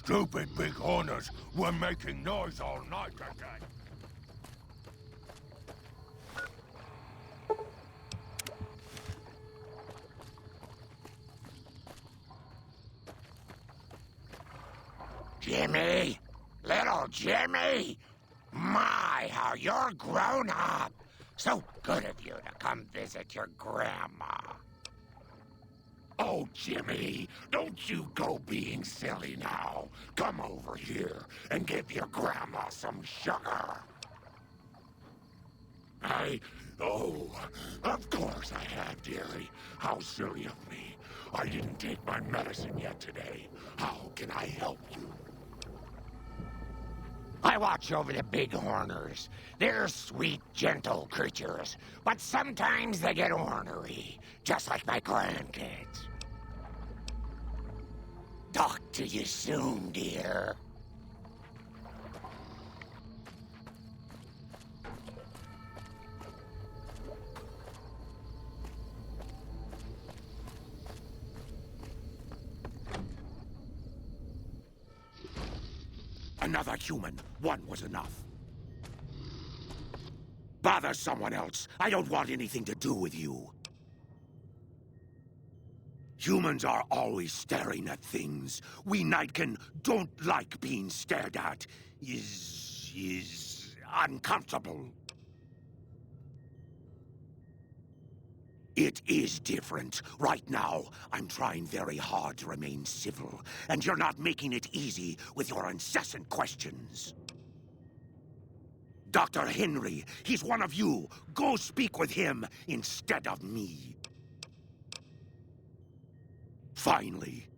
Stupid big horners were making noise all night again. Jimmy? Little Jimmy? My, how you're grown up. So good of you to come visit your grandma. Oh, Jimmy, don't you go being silly now. Come over here and give your grandma some sugar. Oh, of course I have, dearie. How silly of me. I didn't take my medicine yet today. How can I help you? I watch over the bighorners. They're sweet, gentle creatures, but sometimes they get ornery, just like my grandkids. Talk to you soon, dear. Another human. One was enough. Bother someone else. I don't want anything to do with you. Humans are always staring at things. We Nightkin don't like being stared at. Is uncomfortable. It is different. Right now, I'm trying very hard to remain civil, and you're not making it easy with your incessant questions. Dr. Henry, he's one of you. Go speak with him instead of me. Finally.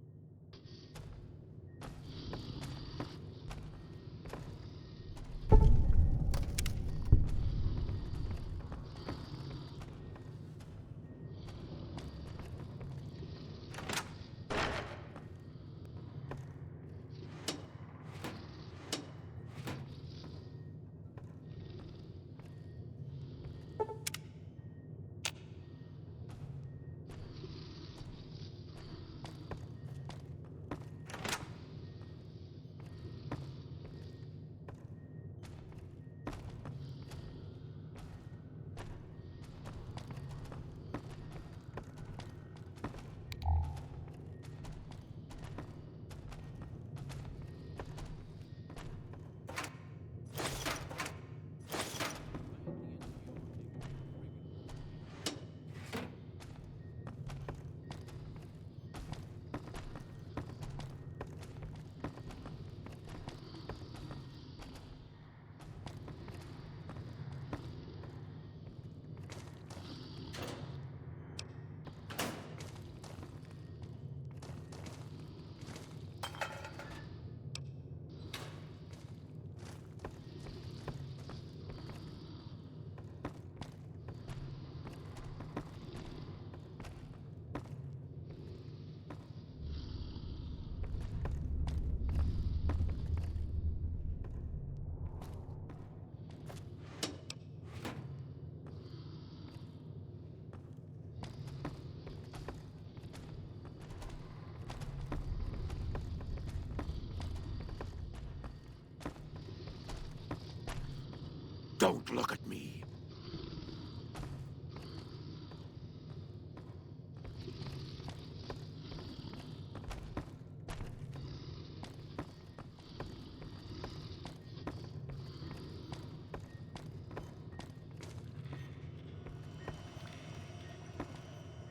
Don't look at me.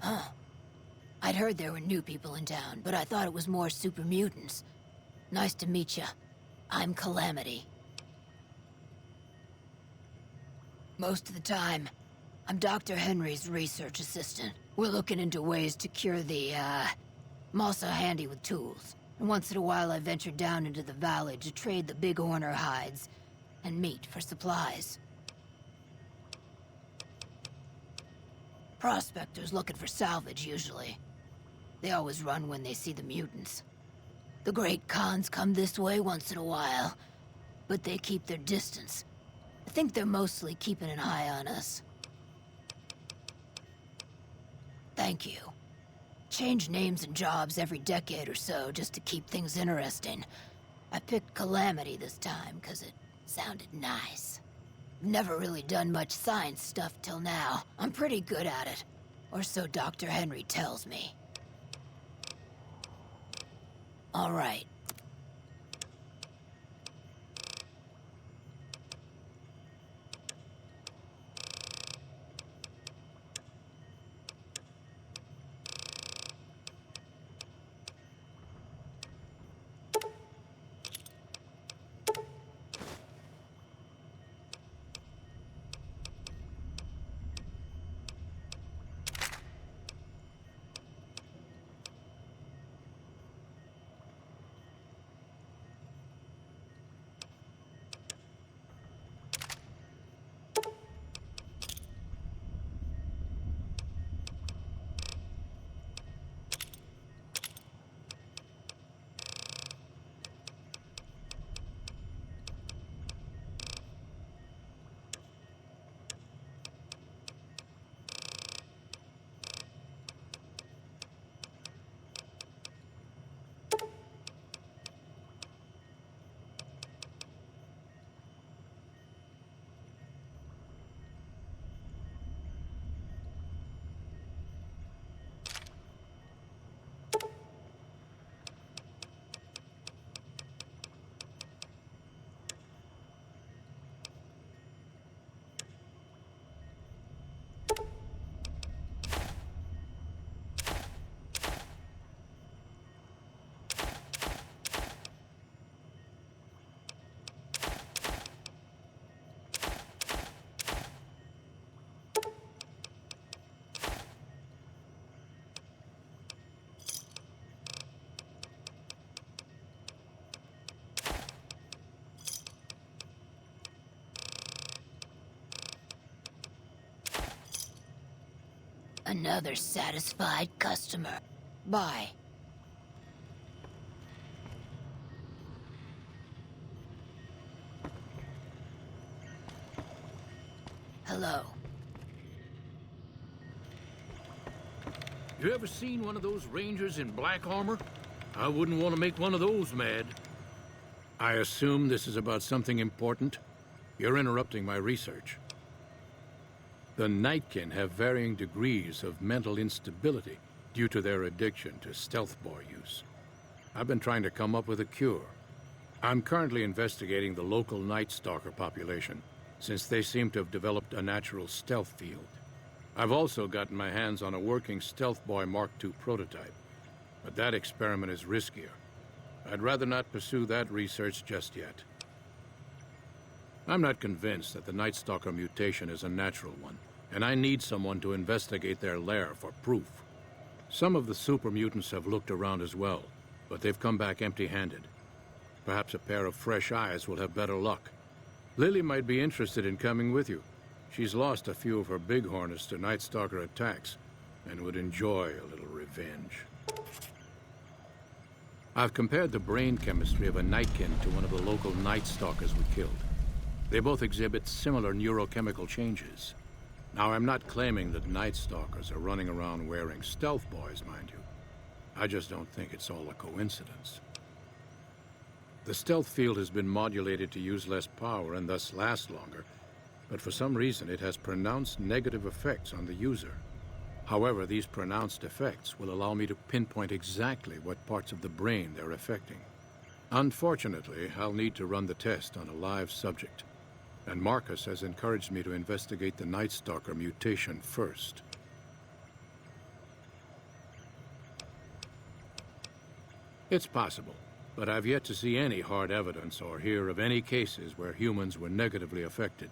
Huh. I'd heard there were new people in town, but I thought it was more super mutants. Nice to meet ya. I'm Calamity. Most of the time, I'm Dr. Henry's research assistant. We're looking into ways to cure the, I'm also handy with tools. And once in a while I venture down into the valley to trade the bighorner hides and meat for supplies. Prospectors looking for salvage, usually. They always run when they see the mutants. The Great Khans come this way once in a while, but they keep their distance. I think they're mostly keeping an eye on us. Thank you. Change names and jobs every decade or so just to keep things interesting. I picked Calamity this time because it sounded nice. Never really done much science stuff till now. I'm pretty good at it. Or so Dr. Henry tells me. All right. Another satisfied customer. Bye. Hello. You ever seen one of those rangers in black armor? I wouldn't want to make one of those mad. I assume this is about something important? You're interrupting my research. The Nightkin have varying degrees of mental instability due to their addiction to stealth boy use. I've been trying to come up with a cure. I'm currently investigating the local Night Stalker population, since they seem to have developed a natural stealth field. I've also gotten my hands on a working Stealth Boy Mark II prototype, but that experiment is riskier. I'd rather not pursue that research just yet. I'm not convinced that the Night Stalker mutation is a natural one, and I need someone to investigate their lair for proof. Some of the super mutants have looked around as well, but they've come back empty-handed. Perhaps a pair of fresh eyes will have better luck. Lily might be interested in coming with you. She's lost a few of her bighorners to Night Stalker attacks, and would enjoy a little revenge. I've compared the brain chemistry of a Nightkin to one of the local Night Stalkers we killed. They both exhibit similar neurochemical changes. Now, I'm not claiming that Night Stalkers are running around wearing stealth boys, mind you. I just don't think it's all a coincidence. The stealth field has been modulated to use less power and thus last longer, but for some reason it has pronounced negative effects on the user. However, these pronounced effects will allow me to pinpoint exactly what parts of the brain they're affecting. Unfortunately, I'll need to run the test on a live subject, and Marcus has encouraged me to investigate the Night Stalker mutation first. It's possible, but I've yet to see any hard evidence or hear of any cases where humans were negatively affected.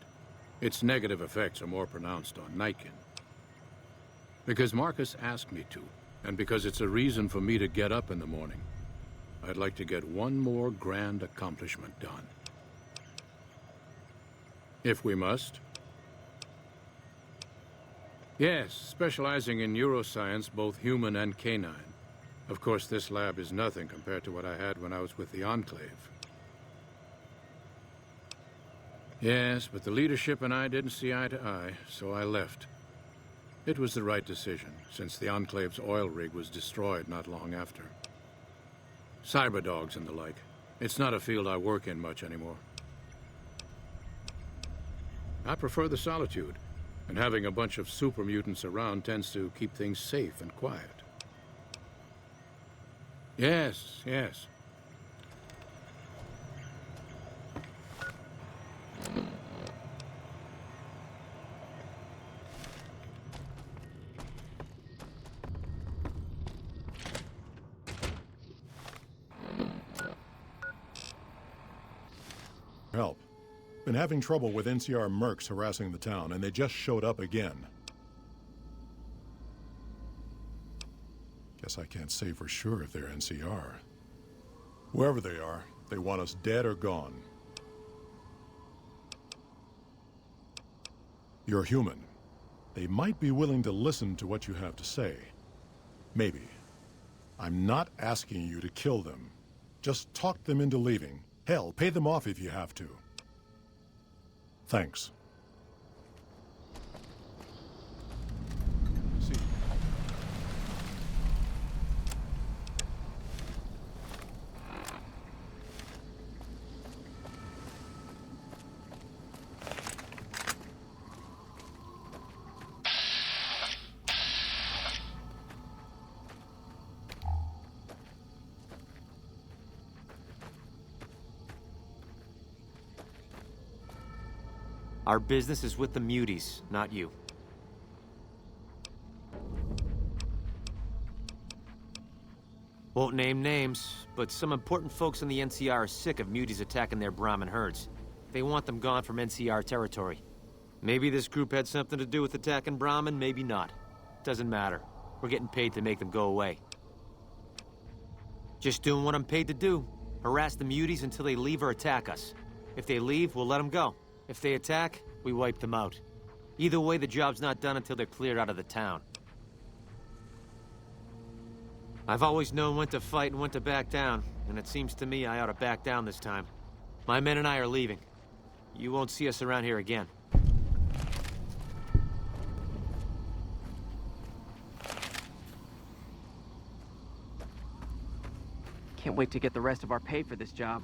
Its negative effects are more pronounced on Nightkin. Because Marcus asked me to, and because it's a reason for me to get up in the morning, I'd like to get one more grand accomplishment done. If we must. Yes, specializing in neuroscience, both human and canine. Of course, this lab is nothing compared to what I had when I was with the Enclave. Yes, but the leadership and I didn't see eye to eye, so I left. It was the right decision, since the Enclave's oil rig was destroyed not long after. Cyberdogs and the like. It's not a field I work in much anymore. I prefer the solitude, and having a bunch of super mutants around tends to keep things safe and quiet. Yes, yes. Help. Been having trouble with NCR mercs harassing the town, and they just showed up again. Guess I can't say for sure if they're NCR. Whoever they are, they want us dead or gone. You're human. They might be willing to listen to what you have to say. Maybe. I'm not asking you to kill them. Just talk them into leaving. Hell, pay them off if you have to. Thanks. See. Our business is with the muties, not you. Won't name names, but some important folks in the NCR are sick of muties attacking their Brahmin herds. They want them gone from NCR territory. Maybe this group had something to do with attacking Brahmin, maybe not. Doesn't matter. We're getting paid to make them go away. Just doing what I'm paid to do. Harass the muties until they leave or attack us. If they leave, we'll let them go. If they attack, we wipe them out. Either way, the job's not done until they're cleared out of the town. I've always known when to fight and when to back down, and it seems to me I ought to back down this time. My men and I are leaving. You won't see us around here again. Can't wait to get the rest of our pay for this job.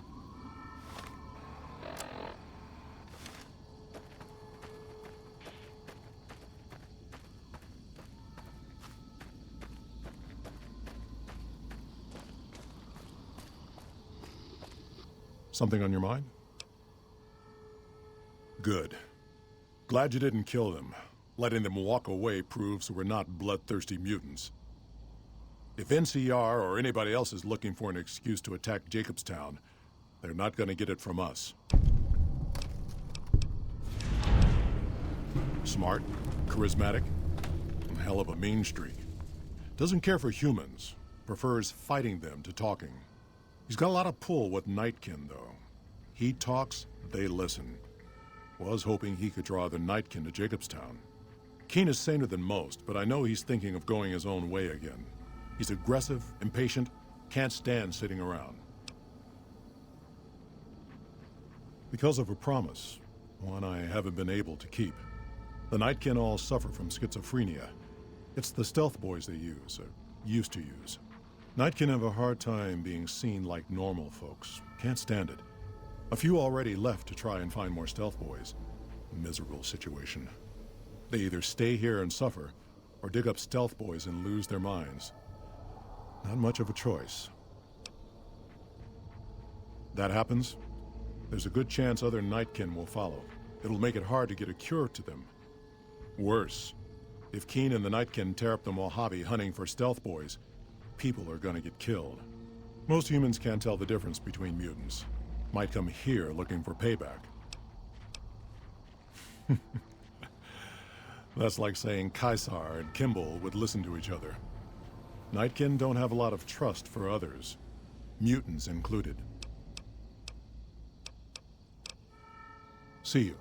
Something on your mind? Good. Glad you didn't kill them. Letting them walk away proves we're not bloodthirsty mutants. If NCR or anybody else is looking for an excuse to attack JACOBSTOWN, they're not gonna get it from us. Smart, charismatic, and hell of a mean streak. Doesn't care for humans, prefers fighting them to talking. He's got a lot of pull with Nightkin, though. He talks, they listen. Was hoping he could draw the Nightkin to JACOBSTOWN. Keen is saner than most, but I know he's thinking of going his own way again. He's aggressive, impatient, can't stand sitting around. Because of a promise, one I haven't been able to keep. The Nightkin all suffer from schizophrenia. It's the stealth boys they use, or used to use. Nightkin have a hard time being seen like normal folks. Can't stand it. A few already left to try and find more stealth boys. Miserable situation. They either stay here and suffer, or dig up stealth boys and lose their minds. Not much of a choice. That happens, there's a good chance other Nightkin will follow. It'll make it hard to get a cure to them. Worse, if Keen and the Nightkin tear up the Mojave hunting for stealth boys, people are gonna get killed. Most humans can't tell the difference between mutants. Might come here looking for payback. That's like saying Caesar and Kimball would listen to each other. Nightkin don't have a lot of trust for others, mutants included. See you.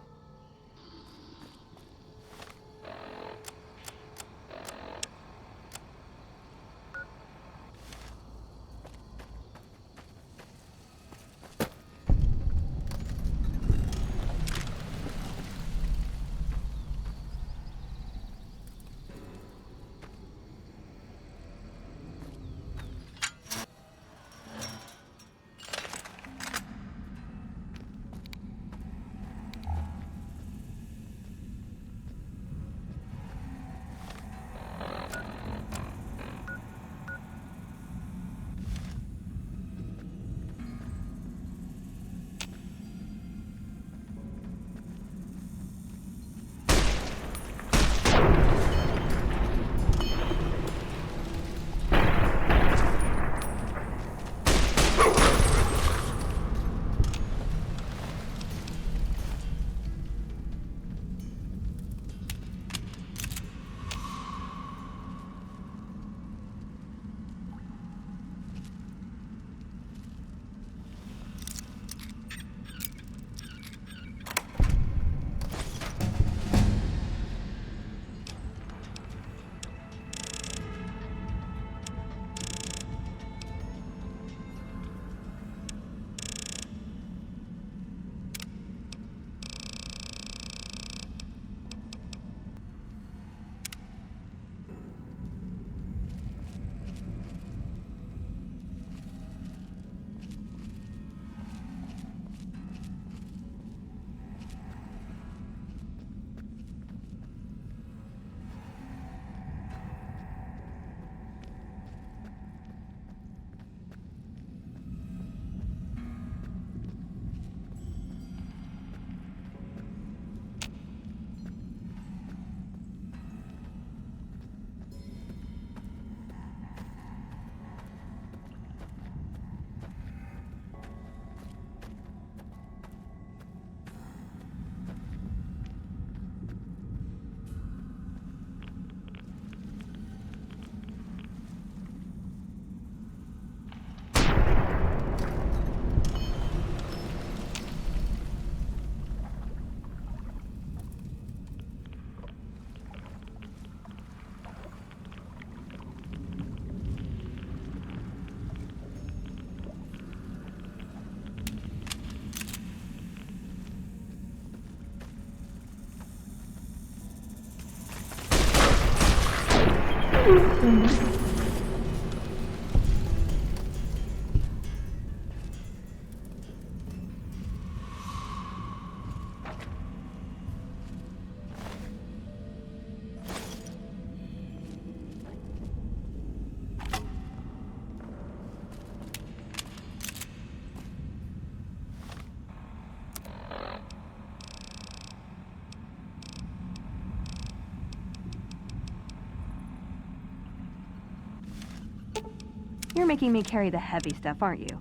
You're making me carry the heavy stuff, aren't you?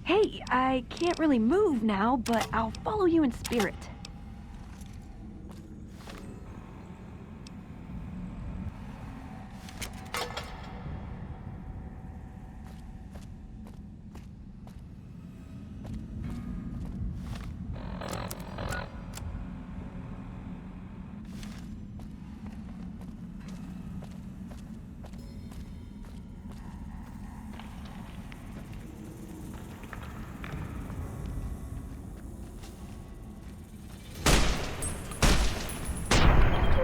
Hey, I can't really move now, but I'll follow you in spirit.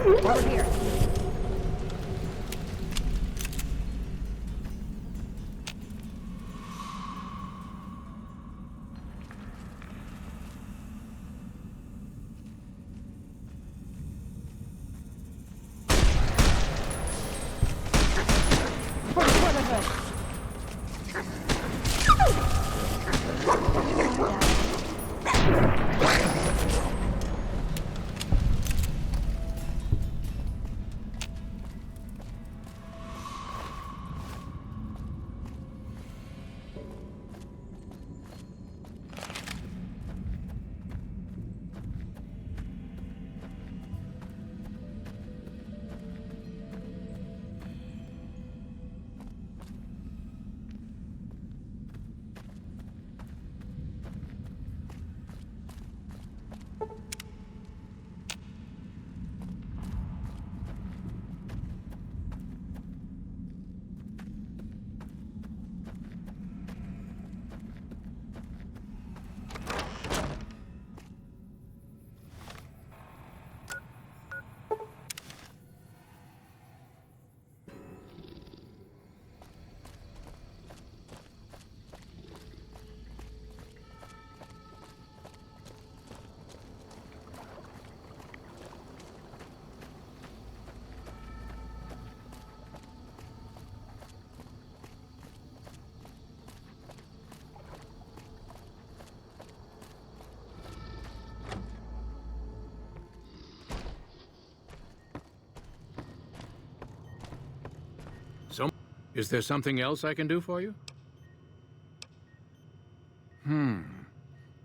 Over here. Is there something else I can do for you?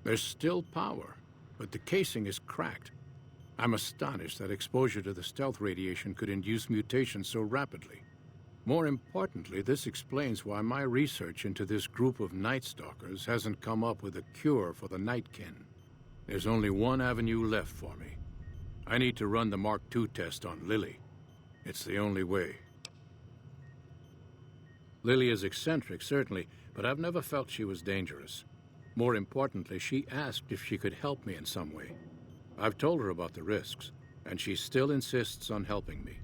There's still power, but the casing is cracked. I'm astonished that exposure to the stealth radiation could induce mutations so rapidly. More importantly, this explains why my research into this group of Night Stalkers hasn't come up with a cure for the Nightkin. There's only one avenue left for me. I need to run the Mark II test on Lily. It's the only way. Lily is eccentric, certainly, but I've never felt she was dangerous. More importantly, she asked if she could help me in some way. I've told her about the risks, and she still insists on helping me.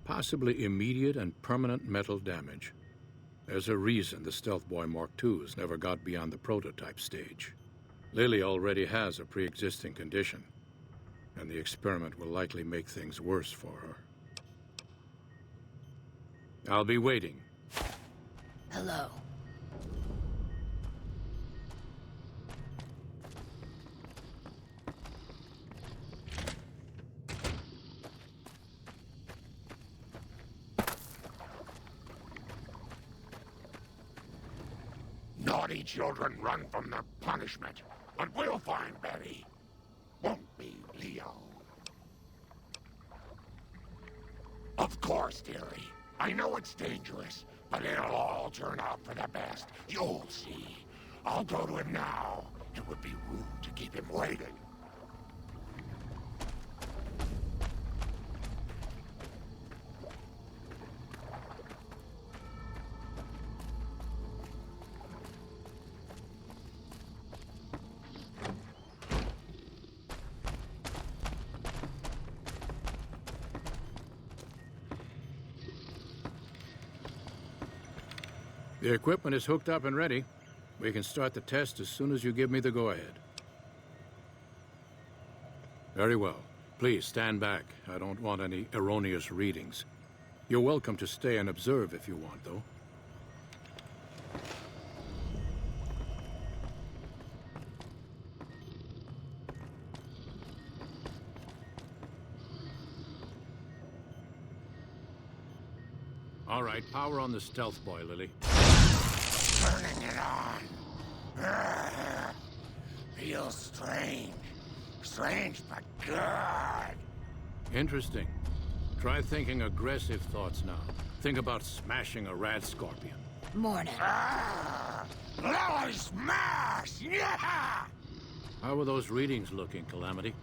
Possibly immediate and permanent metal damage. There's a reason the Stealth Boy Mark IIs never got beyond the prototype stage. Lily already has a pre-existing condition, and the experiment will likely make things worse for her. I'll be waiting. Hello. Naughty children run from their punishment, but we'll find Betty. Won't we, Leo? Of course, dearie. I know it's dangerous, but it'll all turn out for the best. You'll see. I'll go to him now. It would be rude to keep him waiting. The equipment is hooked up and ready. We can start the test as soon as you give me the go-ahead. Very well. Please stand back. I don't want any erroneous readings. You're welcome to stay and observe if you want, though. All right, power on the stealth boy, Lily. Turning it on. Feels strange. Strange, but good. Interesting. Try thinking aggressive thoughts now. Think about smashing a rad scorpion. Morning. Lily smash! Yeah! How are those readings looking, Calamity?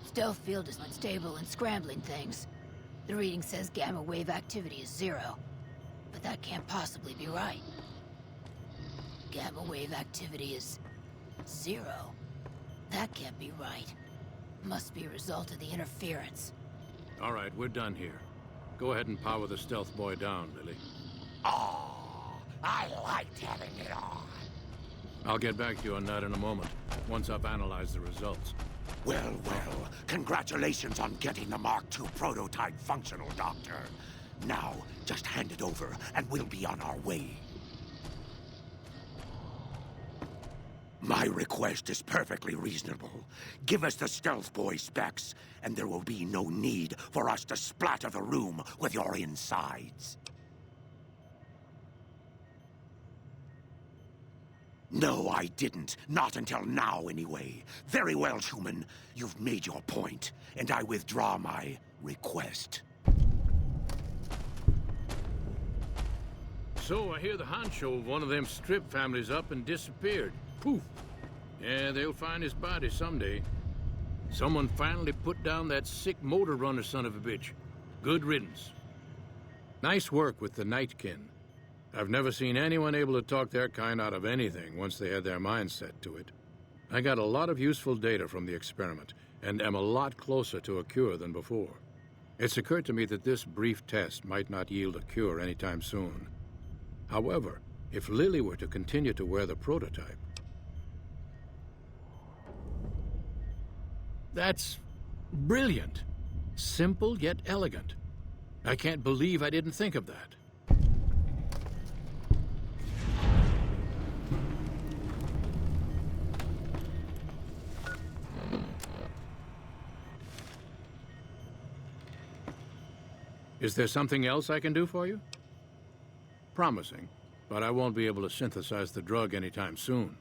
Stealth field is unstable and scrambling things. The reading says gamma wave activity is 0. But that can't possibly be right. Gamma wave activity is 0. That can't be right. Must be a result of the interference. All right, we're done here. Go ahead and power the stealth boy down, Lily. Oh, I liked having it on. I'll get back to you on that in a moment, once I've analyzed the results. Well, congratulations on getting the Mark II prototype functional, Doctor. Now, just hand it over, and we'll be on our way. My request is perfectly reasonable. Give us the stealth boy specs, and there will be no need for us to splatter the room with your insides. No, I didn't. Not until now, anyway. Very well, Schumann. You've made your point, and I withdraw my request. So, I hear the honcho of one of them strip families up and disappeared. Poof! Yeah, they'll find his body someday. Someone finally put down that sick motor runner son of a bitch. Good riddance. Nice work with the Nightkin. I've never seen anyone able to talk their kind out of anything once they had their mind set to it. I got a lot of useful data from the experiment, and am a lot closer to a cure than before. It's occurred to me that this brief test might not yield a cure anytime soon. However, if Lily were to continue to wear the prototype... That's brilliant. Simple yet elegant. I can't believe I didn't think of that. Is there something else I can do for you? Promising, but I won't be able to synthesize the drug anytime soon.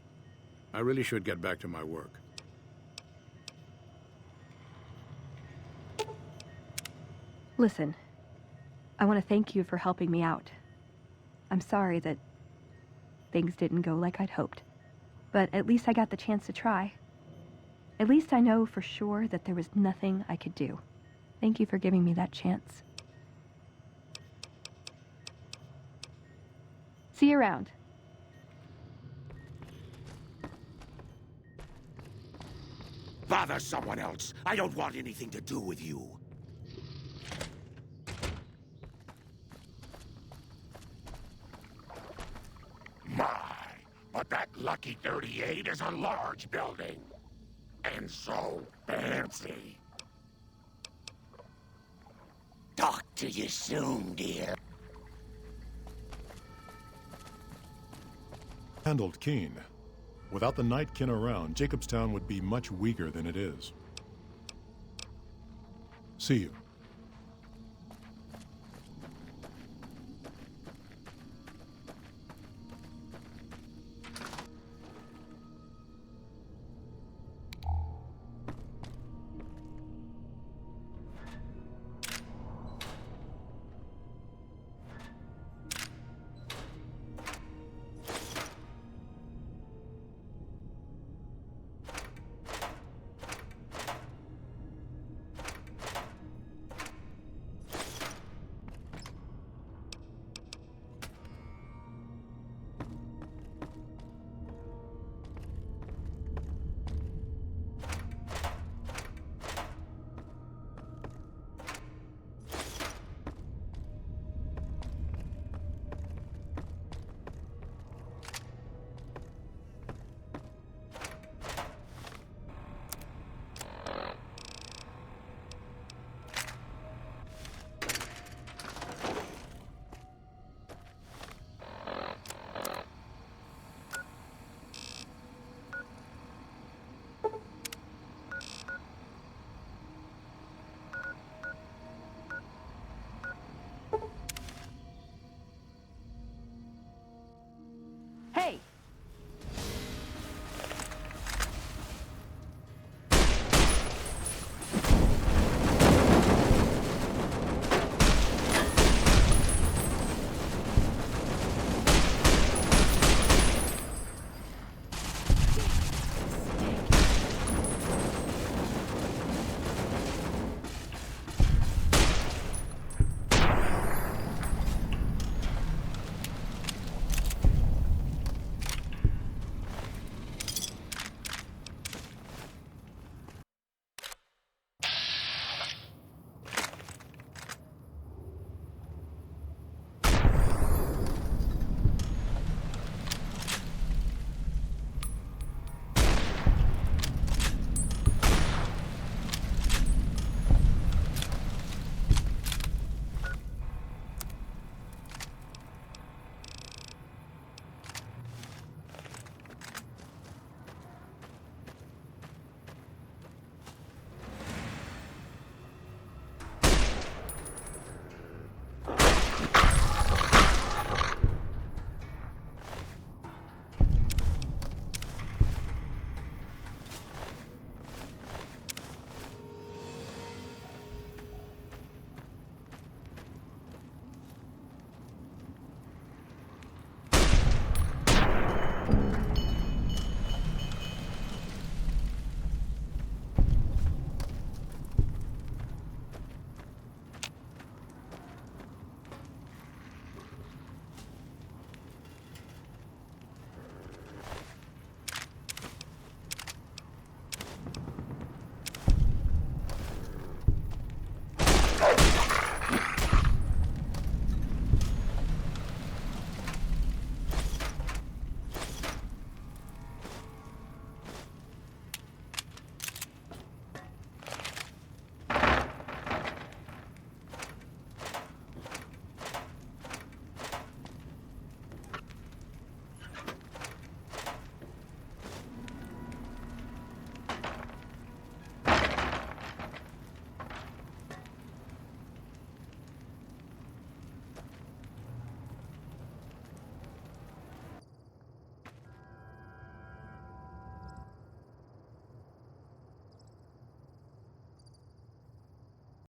I really should get back to my work. Listen, I want to thank you for helping me out. I'm sorry that things didn't go like I'd hoped, but at least I got the chance to try. At least I know for sure that there was nothing I could do. Thank you for giving me that chance. See you around. Bother someone else. I don't want anything to do with you. My, but that Lucky 38 is a large building. And so fancy. Talk to you soon, dear. Handled keen. Without the Nightkin around, Jacobstown would be much weaker than it is. See you.